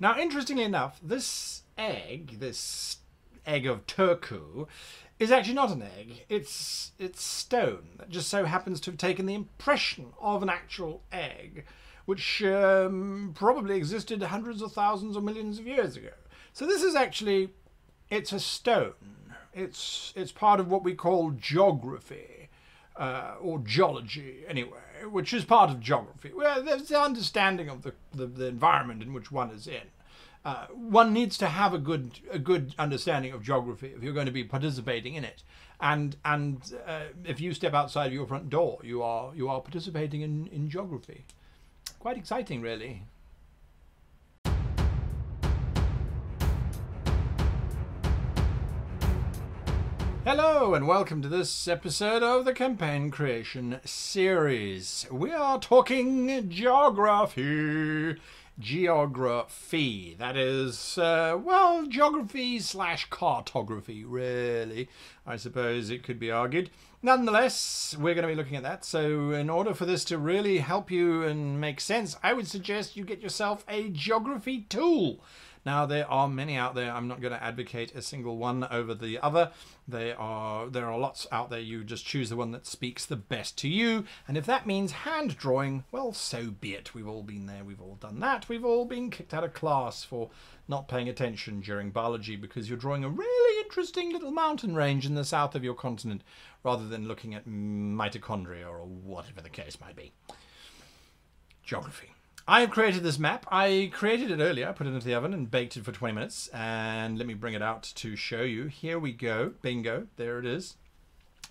Now, interestingly enough, this egg of Turku, is actually not an egg. It's stone that just so happens to have taken the impression of an actual egg, which probably existed hundreds of thousands or millions of years ago. So this is actually, it's a stone. It's part of what we call geography, or geology anyway, which is part of geography. Well, there's the understanding of the environment in which one is in. One needs to have a good understanding of geography if you're going to be participating in it, and if you step outside of your front door, you are participating in geography. Quite exciting, really. Hello and welcome to this episode of the Campaign Creation Series. We are talking geography. Geography. That is, well, geography / cartography, really. I suppose it could be argued. Nonetheless, we're going to be looking at that. So in order for this to really help you and make sense, I would suggest you get yourself a geography tool. Now, there are many out there. I'm not going to advocate a single one over the other. There are lots out there. You just choose the one that speaks the best to you. And if that means hand drawing, well, so be it. We've all been there. We've all done that. We've all been kicked out of class for not paying attention during biology because you're drawing a really interesting little mountain range in the south of your continent rather than looking at mitochondria or whatever the case might be. Geography. I have created this map. I created it earlier, put it into the oven and baked it for 20 minutes. And let me bring it out to show you. Here we go. Bingo. There it is.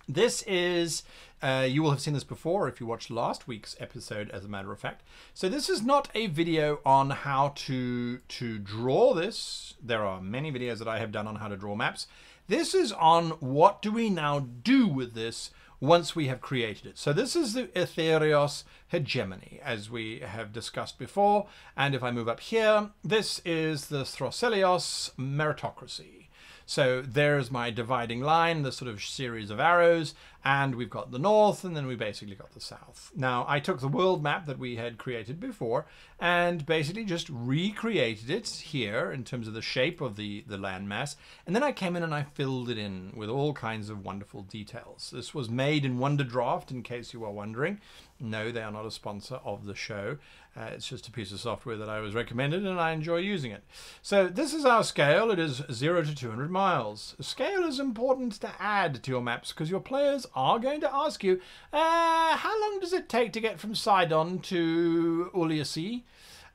This is, you will have seen this before if you watched last week's episode, as a matter of fact. So this is not a video on how to draw this. There are many videos that I have done on how to draw maps. This is on what do we now do with this once we have created it. So this is the Etherios hegemony, as we have discussed before. And if I move up here, this is the Throselios meritocracy. So there's my dividing line, the sort of series of arrows, and we've got the north, and then we basically got the south. Now, I took the world map that we had created before and basically just recreated it here in terms of the shape of the landmass, and then I came in and I filled it in with all kinds of wonderful details. This was made in Wonderdraft, in case you are wondering. No, they are not a sponsor of the show. It's just a piece of software that I was recommended and I enjoy using it. So this is our scale. It is 0 to 200 miles. Scale is important to add to your maps because your players are going to ask you, how long does it take to get from Sidon to Ulysse?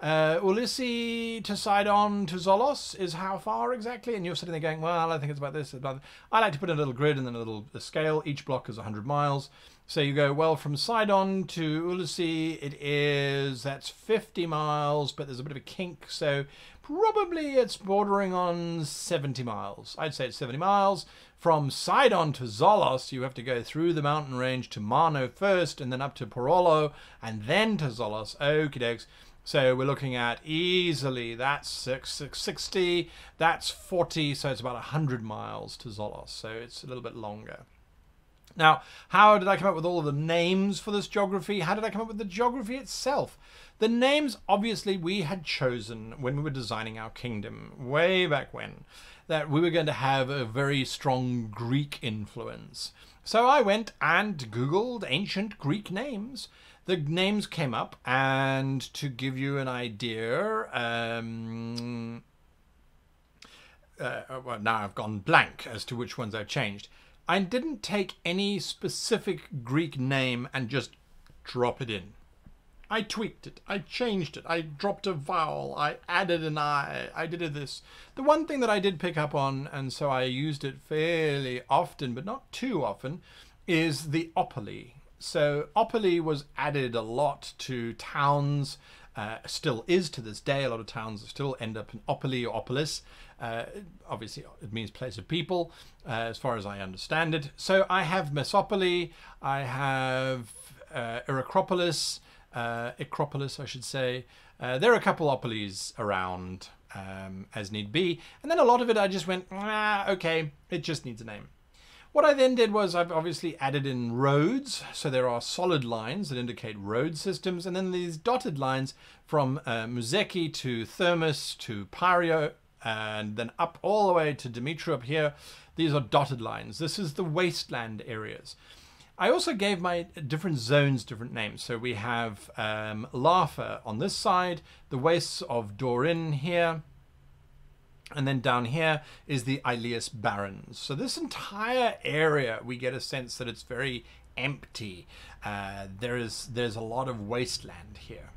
Ulysse to Sidon to Zolos is how far exactly? And you're sitting there going, well, I think it's about this, about that. I like to put in a little grid and then a scale. Each block is 100 miles. So you go, well, from Sidon to Ulysse, that's 50 miles, but there's a bit of a kink, so probably it's bordering on 70 miles. I'd say it's 70 miles. From Sidon to Zolos, you have to go through the mountain range to Mano first, and then up to Porolo, and then to Zolos. Okie dokes. So we're looking at easily, that's 660, that's 40, so it's about 100 miles to Zolos, so it's a little bit longer. Now, how did I come up with all of the names for this geography? How did I come up with the geography itself? The names, obviously, we had chosen when we were designing our kingdom, way back when, that we were going to have a very strong Greek influence. So I went and Googled ancient Greek names. The names came up, and to give you an idea, well, now I've gone blank as to which ones I've changed. I didn't take any specific Greek name and just drop it in. I tweaked it, I changed it, I dropped a vowel, I added an I did this. The one thing that I did pick up on, and so I used it fairly often, but not too often, is the opoly. So opoly was added a lot to towns, still is to this day. A lot of towns still end up in opoly or opolis. Obviously, it means place of people, as far as I understand it. So I have Mesopoly, I have Acropolis, I should say. There are a couple opolis around as need be. And then a lot of it I just went, okay, it just needs a name. What I then did was I've obviously added in roads. So there are solid lines that indicate road systems, and then these dotted lines from Muzeki to Thermos to Pyrio, and then up all the way to Dimitri up here. These are dotted lines. This is the wasteland areas. I also gave my different zones different names. So we have Lafa on this side, the wastes of Dorin here, and then down here is the Ileus Barrens. So this entire area, we get a sense that it's very empty. There's a lot of wasteland here.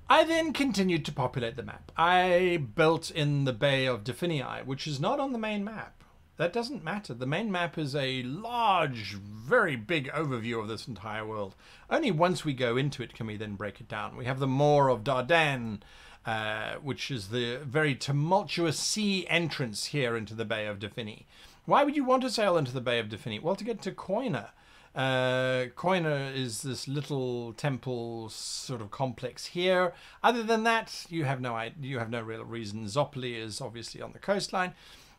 I then continued to populate the map. I built in the Bay of Definii, which is not on the main map. That doesn't matter. The main map is a large, very big overview of this entire world. Only once we go into it can we then break it down. We have the Moor of Dardenne, which is the very tumultuous sea entrance here into the Bay of Definii. Why would you want to sail into the Bay of Definii? Well, to get to Koina. Koina is this little temple sort of complex here. Other than that, you have no real reason. Zopoli is obviously on the coastline.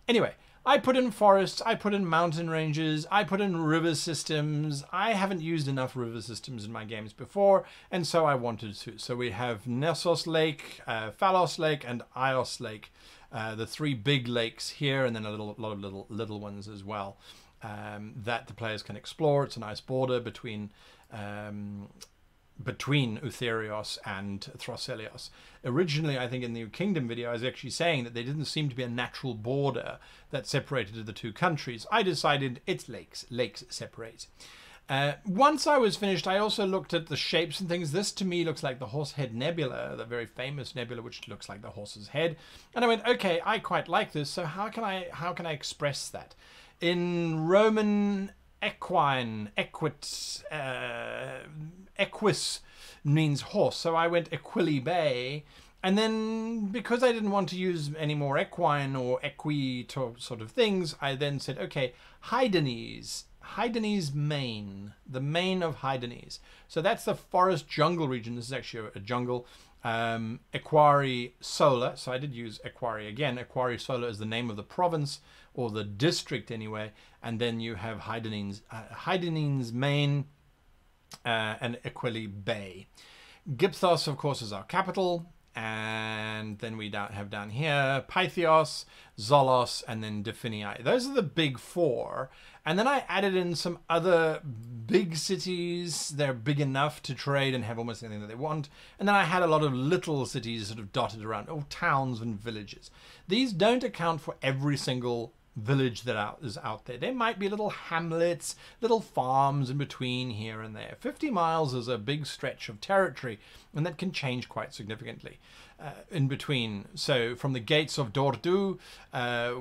Anyway, I put in forests, I put in mountain ranges, I put in river systems. I haven't used enough river systems in my games before, and so I wanted to. So we have Nessos Lake, Phalos Lake, and Ios Lake, the three big lakes here, and then a lot of little ones as well that the players can explore. It's a nice border between Utherios and Throselios. Originally, I think in the Kingdom video, I was actually saying that there didn't seem to be a natural border that separated the two countries. I decided it's lakes. Lakes separate. Once I was finished, I also looked at the shapes and things. This to me looks like the Horsehead Nebula, the very famous nebula which looks like the horse's head. And I went, okay, I quite like this. So how can I express that? In Roman equine, equis means horse, so I went Equili Bay, and then because I didn't want to use any more equine or equi sort of things, I then said, okay, Hydanes Main, the Main of Hydanes. So that's the forest jungle region. This is actually a jungle. Equari Sola, so I did use Equari again. Equari Sola is the name of the province, or the district anyway, and then you have Hydanes Main and Equili Bay. Gypthos, of course, is our capital, and then we have down here Pythios, Zolos, and then Definii. Those are the big four, and then I added in some other big cities. They're big enough to trade and have almost anything that they want, and then I had a lot of little cities sort of dotted around, or towns and villages. These don't account for every single village that is out there. There might be little hamlets, little farms in between here and there. 50 miles is a big stretch of territory, and that can change quite significantly in between. So from the gates of Dordu,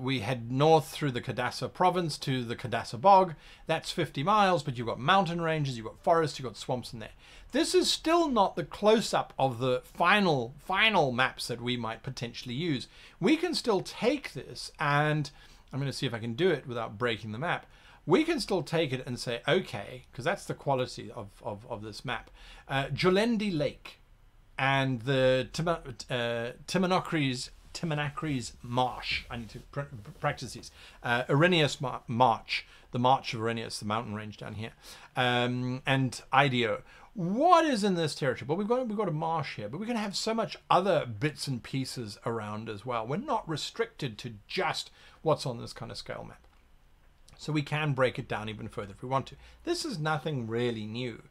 we head north through the Cadassa province to the Cadassa bog. That's 50 miles, but you've got mountain ranges, you've got forests, you've got swamps in there. This is still not the close-up of the final maps that we might potentially use. We can still take this, and I'm going to see if I can do it without breaking the map. We can still take it and say, okay, because that's the quality of this map. Jolendi Lake and the Timonacres Marsh. I need to practice these. Irenaeus March, the March of Irenaeus, the mountain range down here. And Ideo. What is in this territory? Well, we've got a marsh here, but we're going to have so much other bits and pieces around as well. We're not restricted to just what's on this kind of scale map. So we can break it down even further if we want to. This is nothing really new.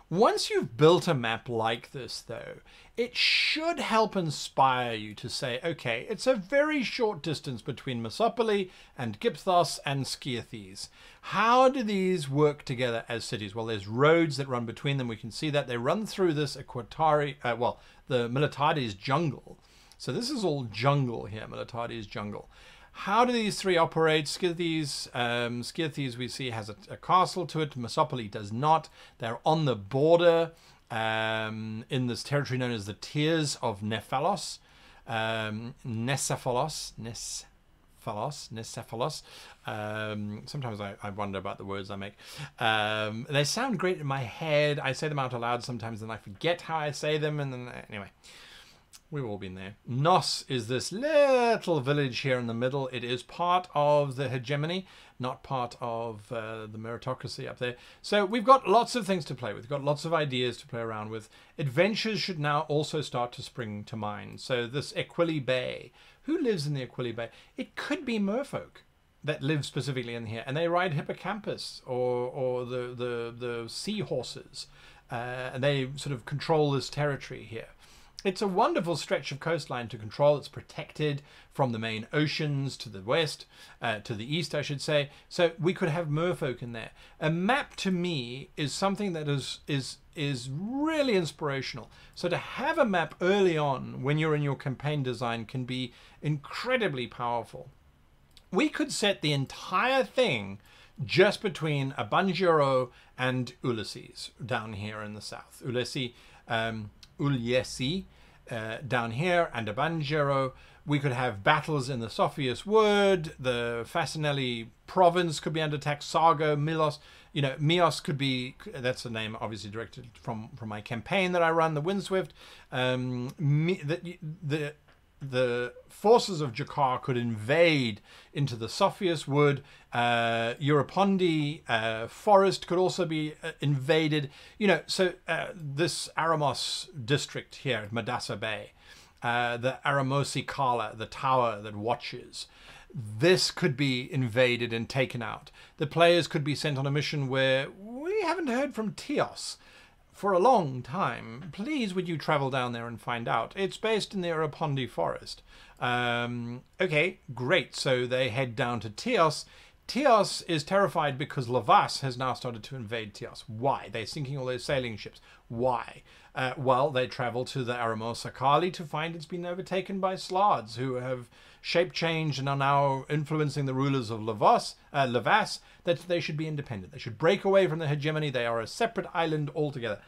Once you've built a map like this, though, it should help inspire you to say, okay, it's a very short distance between Mesopoli and Gypthos and Skiathes. How do these work together as cities? Well, there's roads that run between them. We can see that they run through this the Militades jungle. So this is all jungle here, Militades jungle. How do these three operate? Skiathes we see has a castle to it. Mesopoli does not. They're on the border in this territory known as the Tiers of Nephalos. Nesephalos. Sometimes I wonder about the words I make. They sound great in my head. I say them out aloud sometimes and I forget how I say them. And then anyway. We've all been there. Nos is this little village here in the middle. It is part of the hegemony, not part of the meritocracy up there. So we've got lots of things to play with. We've got lots of ideas to play around with. Adventures should now also start to spring to mind. So this Aquili Bay. Who lives in the Aquili Bay? It could be merfolk that live specifically in here. And they ride hippocampus or the seahorses. And they sort of control this territory here. It's a wonderful stretch of coastline to control. It's protected from the main oceans to the west, to the east, I should say. So we could have merfolk in there. A map to me is something that is really inspirational. So to have a map early on when you're in your campaign design can be incredibly powerful. We could set the entire thing just between Abanjiro and Ulysses down here in the south. Ulyesi down here and Abanjiro. We could have battles in the Sophius Wood. The Fasinelli province could be under attack. Sargo, Milos. You know, Mios could be, that's a name obviously directed from my campaign that I run, the Windswift. The forces of Jakar could invade into the Sophius Wood. Europondi forest could also be invaded. You know, so this Aramos district here at Madassa Bay, the Aramosi Kala, the tower that watches, this could be invaded and taken out. The players could be sent on a mission where we haven't heard from Teos for a long time. Please, would you travel down there and find out? It's based in the Europondi forest. Okay, great. So they head down to Teos. Teos is terrified because Lavas has now started to invade Teos. Why? They're sinking all their sailing ships. Why? Well, they travel to the Aramosa Kali to find it's been overtaken by Slards, who have shape changed and are now influencing the rulers of Lavas, that they should be independent. They should break away from the hegemony. They are a separate island altogether.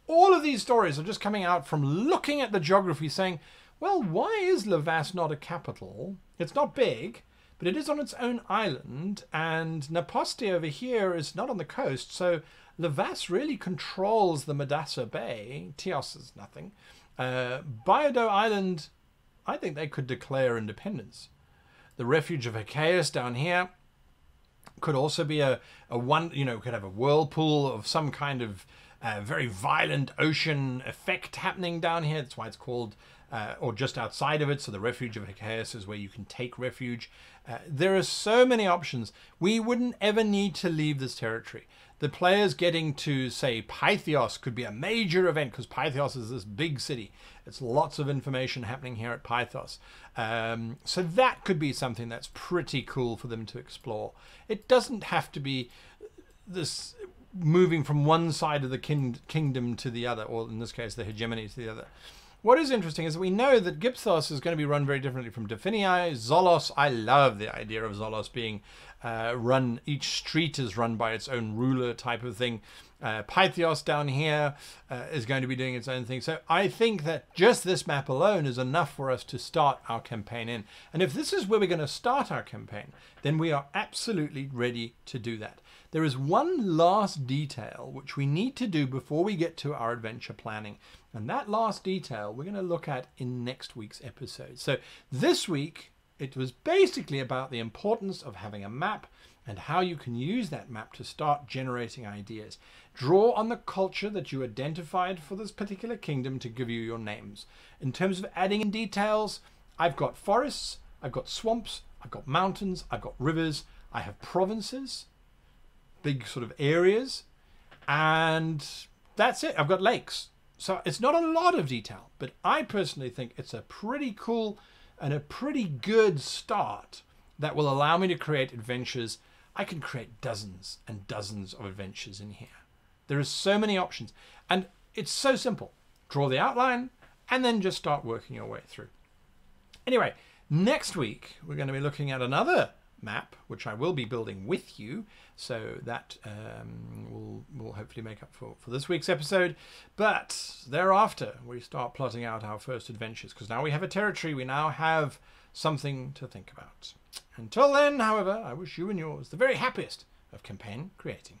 All of these stories are just coming out from looking at the geography saying, well, why is Lavas not a capital? It's not big, but it is on its own island, and Naposti over here is not on the coast, so Lavas really controls the Madassa Bay. Teos is nothing. Biodo Island, I think they could declare independence. The refuge of Hyrcaeus down here could also be could have a whirlpool of some kind of very violent ocean effect happening down here. That's why it's called, or just outside of it. So the refuge of Hyrcaeus is where you can take refuge. There are so many options. We wouldn't ever need to leave this territory. The players getting to, say, Pythios could be a major event because Pythios is this big city. It's lots of information happening here at Pythos. So that could be something that's pretty cool for them to explore. It doesn't have to be this moving from one side of the kingdom to the other, or in this case, the hegemony to the other. What is interesting is that we know that Gypthos is going to be run very differently from Definiae. Zolos, I love the idea of Zolos being run, each street is run by its own ruler type of thing. Pythios down here is going to be doing its own thing. So I think that just this map alone is enough for us to start our campaign in. And if this is where we're going to start our campaign, then we are absolutely ready to do that. There is one last detail which we need to do before we get to our adventure planning. And that last detail we're going to look at in next week's episode. So this week, it was basically about the importance of having a map and how you can use that map to start generating ideas. Draw on the culture that you identified for this particular kingdom to give you your names. In terms of adding in details, I've got forests, I've got swamps, I've got mountains, I've got rivers, I have provinces, big sort of areas, and that's it. I've got lakes. So it's not a lot of detail, but I personally think it's a pretty cool and a pretty good start that will allow me to create adventures. I can create dozens and dozens of adventures in here. There are so many options, and it's so simple. Draw the outline and then just start working your way through. Anyway, next week we're going to be looking at another map, which I will be building with you, so that will hopefully make up for this week's episode. But thereafter we start plotting out our first adventures, because now we have a territory, we now have something to think about. Until then, however, I wish you and yours the very happiest of campaign creating.